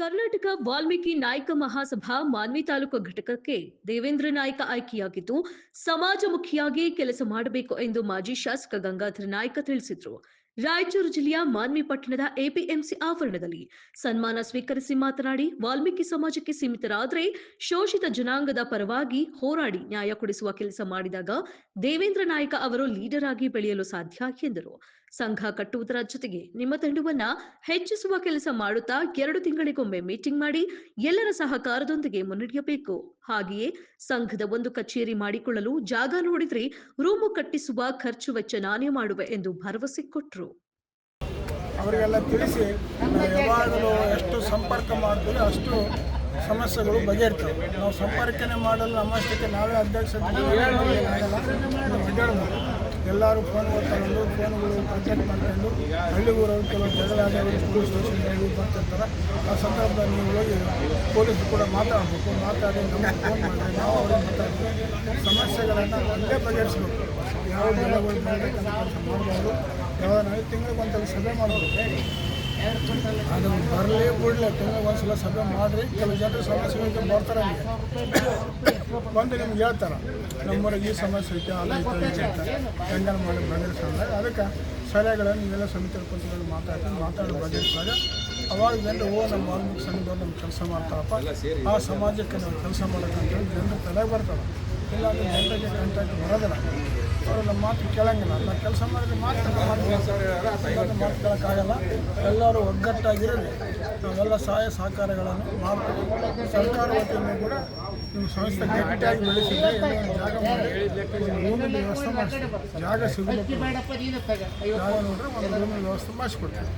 ಕರ್ನಾಟಕ ವಾಲ್ಮೀಕಿ ನಾಯಕ ಮಹಾಸಭಾ ಮಾನ್ವಿ ತಾಲೂಕು ಘಟಕಕ್ಕೆ ದೇವೇಂದ್ರ ನಾಯ್ಕ ಆಯ್ಕೆಯಾಗಿದ್ದು ಸಮಾಜಮುಖಿಯಾಗಿ ಕೆಲಸ ಮಾಡಬೇಕು ಎಂದು ಮಾಜಿ ಶಾಸಕ ಗಂಗಾಧರ ನಾಯ್ಕ ತಿಳಿಸಿದರು. ರಾಯಚೂರು ಜಿಲ್ಲೆಯ ಮಾನ್ವಿ ಪಟ್ಟಣದ ಎಪಿಎಂಸಿ ಆವರಣದಲ್ಲಿ ಸನ್ಮಾನ ಸ್ವೀಕರಿಸಿ ಮಾತನಾಡಿ, ವಾಲ್ಮೀಕಿ ಸಮಾಜಕ್ಕೆ ಸೀಮಿತರಾದರೆ ಶೋಷಿತ ಜನಾಂಗದ ಪರವಾಗಿ ಹೋರಾಡಿ ನ್ಯಾಯ ಕೊಡಿಸುವ ಕೆಲಸ ಮಾಡಿದಾಗ ದೇವೇಂದ್ರ ನಾಯ್ಕ ಅವರು ಲೀಡರ್ ಆಗಿ ಬೆಳೆಯಲು ಸಾಧ್ಯ ಎಂದರು. ಸಂಘ ಕಟ್ಟುವುದರ ಜೊತೆಗೆ ನಿಮ್ಮ ತಂಡವನ್ನ ಹೆಚ್ಚಿಸುವ ಕೆಲಸ ಮಾಡುತ್ತಾ 2 ತಿಂಗಳಿಗೊಮ್ಮೆ ಮೀಟಿಂಗ್ ಮಾಡಿ ಎಲ್ಲರ ಸಹಕಾರದೊಂದಿಗೆ ಮುನ್ನಡೆಯಬೇಕು. ಹಾಗೆಯೇ ಸಂಘದ ಒಂದು ಕಚೇರಿ ಮಾಡಿಕೊಳ್ಳಲು ಜಾಗ ನೋಡಿದ್ರೆ ರೂಮು ಕಟ್ಟಿಸುವ ಖರ್ಚು ವೆಚ್ಚ ನಾನೇ ಮಾಡುವೆ ಎಂದು ಭರವಸೆ ಕೊಟ್ಟರು. ಅವರಿಗೆಲ್ಲ ತಿಳಿಸಿ ಯಾವಾಗಲೂ ಎಷ್ಟು ಸಂಪರ್ಕ ಮಾಡ್ತೀವಿ ಅಷ್ಟು ಸಮಸ್ಯೆಗಳು ಬಗೆಹರ್ತವೆ. ನಾವು ಸಂಪರ್ಕನೇ ಮಾಡಲು ನಮ್ಮಷ್ಟಕ್ಕೆ ನಾವೇ ಅಧ್ಯಕ್ಷ ಎಲ್ಲರೂ ಫೋನ್ಗಳು ತಗೊಂಡು ಫೋನ್ಗಳು ಕಾಂಟ್ಯಾಕ್ಟ್ ಮಾಡ್ಕೊಂಡು ಹಳ್ಳಿಗೂರವರು ಕೆಲವು ಜಗಳ ಆದವರು ಪೊಲೀಸ್ ಸ್ಟೇಷನ್ಗೆ ಬರ್ತಿರ್ತಾರೆ. ಆ ಸಂದರ್ಭದಲ್ಲಿ ನೀವು ಹೋಗಿ ಪೊಲೀಸರು ಕೂಡ ಮಾತಾಡಬೇಕು. ಮಾತಾಡಿ ನಮಗೆ ಫೋನ್ ಮಾಡಿದ್ರೆ ನಾವು ಅವ್ರಿಗೆ ಮಾತಾಡ್ತೀವಿ. ಸಮಸ್ಯೆಗಳನ್ನು ಅಲ್ಲೇ ಬಗೆಹರಿಸ್ಬೇಕು. ಯಾವ ಬೆಳೆಗಳು ಬೆಳಬೇಕಂತ ಕೆಲಸ ಮಾಡಬಾರ್ದು. ಯಾವ 5 ತಿಂಗಳಿಗೆ ಒಂದ್ಸಲ ಸಭೆ ಮಾಡಬೇಕು. ಅದು ಬರಲಿ ಬಿಡಲಿ ತಿಂಗಳಿಗೆ ಒಂದ್ಸಲ ಸಭೆ ಮಾಡಿರಿ. ಕೆಲವು ಜನರು ಸಮಸ್ಯೆಗಳಿಗೆ ಬರ್ತಾರೆ, ಬಂದು ನಿಮ್ಗೆ ಹೇಳ್ತಾರೆ ನಮ್ಮೂರಿಗೆ ಈ ಸಮಸ್ಯೆ ಐತೆ ಅಲ್ಲ ಹೆಂಗೆ ಮಾಡಿ ಬಗೆಹರಿಸಂದಾಗ ಅದಕ್ಕೆ ಸಲಹೆಗಳನ್ನು ನೀವೆಲ್ಲ ಸಮಿತಿ ಕುಂತ್ಕೊಂಡು ಮಾತಾಡಿ ಬಗೆಹರಿಸಿದಾಗ ಅವಾಗ ಜನರು ನಮ್ಮ ವಾಲ್ಮೀಕಿ ಸಂಘದವ್ರು ನಮ್ಮ ಕೆಲಸ ಮಾಡ್ತಾರಪ್ಪ, ಆ ಸಮಾಜಕ್ಕೆ ನಾವು ಕೆಲಸ ಮಾಡೋಕ್ಕಂತೇಳಿ ಜನರು ತಲೆಗೆ ಬರ್ತಾರೆ. ಇಲ್ಲ ಅಂದರೆ ಜನರಿಗೆ ಕಾಂಟ್ಯಾಕ್ಟ್ ಬರೋದಿಲ್ಲ. ಅವರು ನಮ್ಮ ಮಾತು ಕೇಳಂಗಿಲ್ಲ. ನಾವು ಕೆಲಸ ಮಾಡಿದ್ರೆ ಮಾತು ಕೇಳೋಕ್ಕಾಗಲ್ಲ. ಎಲ್ಲರೂ ಒಗ್ಗಟ್ಟಾಗಿರಲಿ. ನಾವೆಲ್ಲ ಸಹಾಯ ಸಹಕಾರಗಳನ್ನು ಮಾಡ್ತೀವಿ. ಸರ್ಕಾರ ವತಿಯಿಂದ ಕೂಡ ನಿಮ್ಮ ಸಂಸ್ಥೆ ಗಟ್ಟಿಯಾಗಿ ಬೆಳೆಸಿದ್ರೆ ಜಾಗ ಮಾಡಿ ಒಂದು ರೂಮಿನ ವ್ಯವಸ್ಥೆ ಮಾಡಿಸ್ತೀವಿ. ಜಾಗ ಸಿಗಬೇಕು, ಜಾಗ ನೋಡ್ರೆ ಒಂದು ರೂಮಿನ ವ್ಯವಸ್ಥೆ ಮಾಡಿಸ್ಕೊಡ್ತೀವಿ.